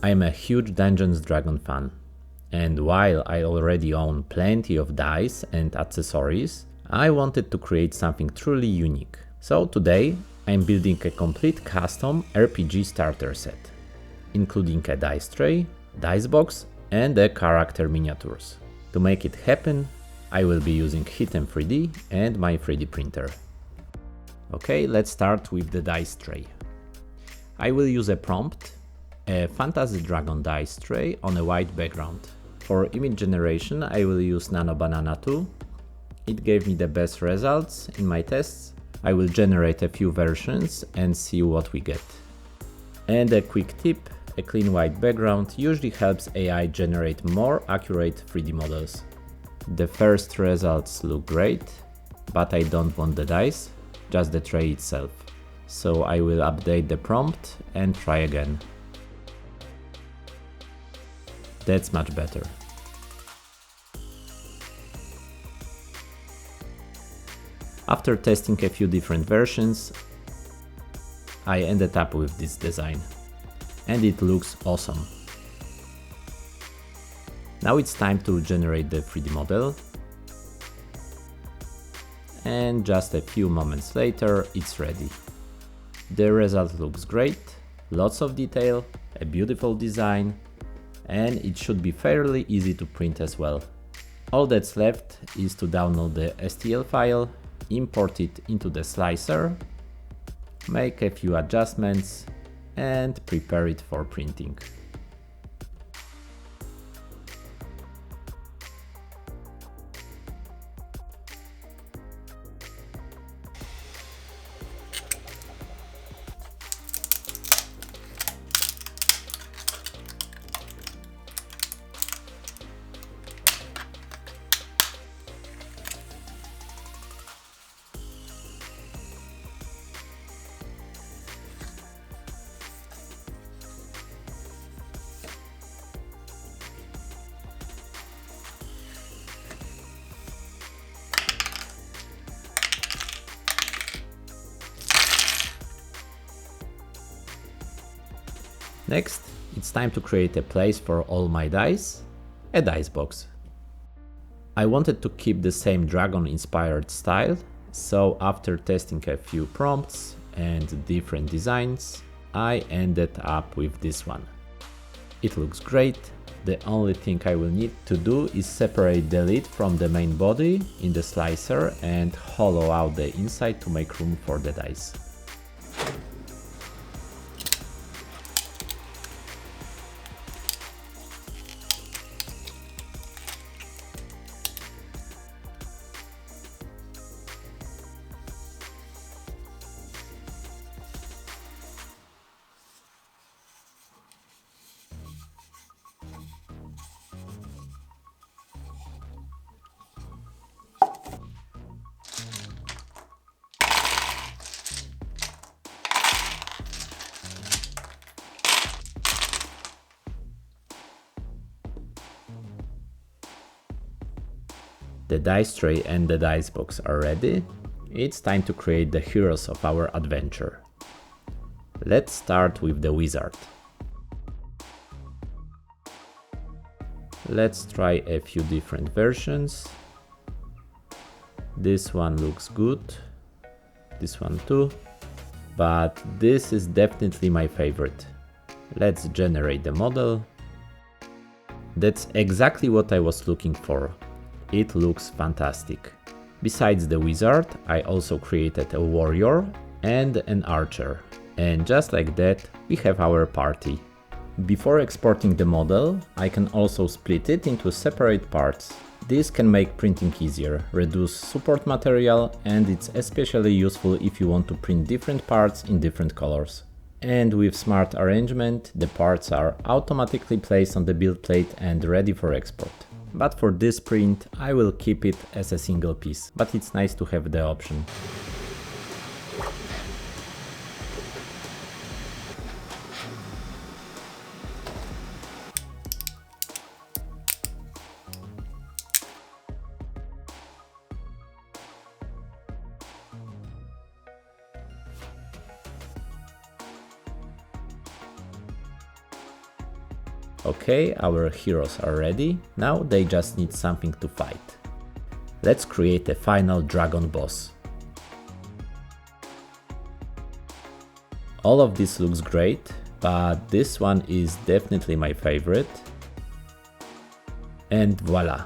I'm a huge Dungeons & Dragons fan, and while I already own plenty of dice and accessories, I wanted to create something truly unique. So today I'm building a complete custom RPG starter set, including a dice tray, dice box, and the character miniatures. To make it happen, I will be using Hi3D and my 3D printer. Okay, let's start with the dice tray. I will use a prompt, a Fantasy Dragon dice tray on a white background. For image generation, I will use Nano Banana 2. It gave me the best results in my tests. I will generate a few versions and see what we get. And a quick tip, a clean white background usually helps AI generate more accurate 3D models. The first results look great, but I don't want the dice, just the tray itself. So I will update the prompt and try again. That's much better. After testing a few different versions, I ended up with this design, and it looks awesome. Now it's time to generate the 3D model, and just a few moments later it's ready. The result looks great, lots of detail, a beautiful design, and it should be fairly easy to print as well. All that's left is to download the STL file, import it into the slicer, make a few adjustments, and prepare it for printing. Next, it's time to create a place for all my dice, a dice box. I wanted to keep the same dragon-inspired style, so after testing a few prompts and different designs, I ended up with this one. It looks great. The only thing I will need to do is separate the lid from the main body in the slicer and hollow out the inside to make room for the dice. The dice tray and the dice box are ready. It's time to create the heroes of our adventure. Let's start with the wizard. Let's try a few different versions. This one looks good, this one too, but this is definitely my favorite. Let's generate the model. That's exactly what I was looking for. It looks fantastic. Besides the wizard, I also created a warrior and an archer. And just like that, we have our party. Before exporting the model, I can also split it into separate parts. This can make printing easier, reduce support material, and it's especially useful if you want to print different parts in different colors. And with smart arrangement, the parts are automatically placed on the build plate and ready for export. But for this print, I will keep it as a single piece, but it's nice to have the option. Okay, our heroes are ready, now they just need something to fight. Let's create a final dragon boss. All of this looks great, but this one is definitely my favorite. And voila!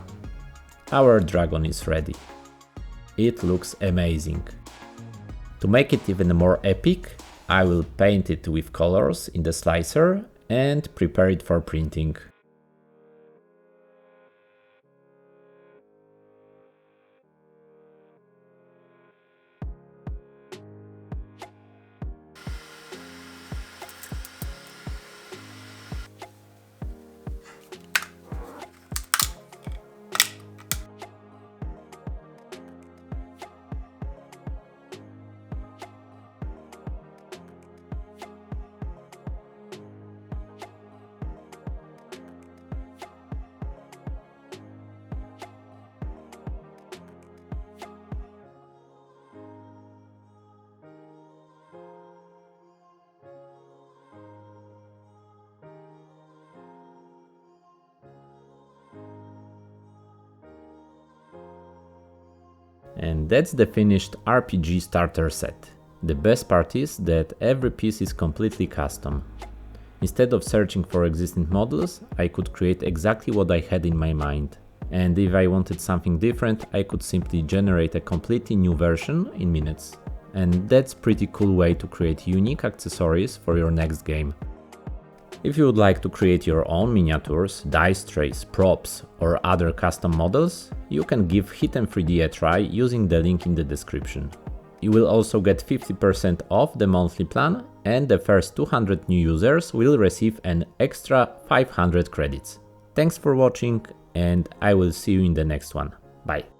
Our dragon is ready. It looks amazing. To make it even more epic, I will paint it with colors in the slicer and prepare it for printing. And that's the finished RPG starter set. The best part is that every piece is completely custom. Instead of searching for existing models, I could create exactly what I had in my mind. And if I wanted something different, I could simply generate a completely new version in minutes. And that's a pretty cool way to create unique accessories for your next game. If you would like to create your own miniatures, dice trays, props or other custom models, you can give Hi3D a try using the link in the description. You will also get 50% off the monthly plan, and the first 200 new users will receive an extra 500 credits. Thanks for watching, and I will see you in the next one. Bye.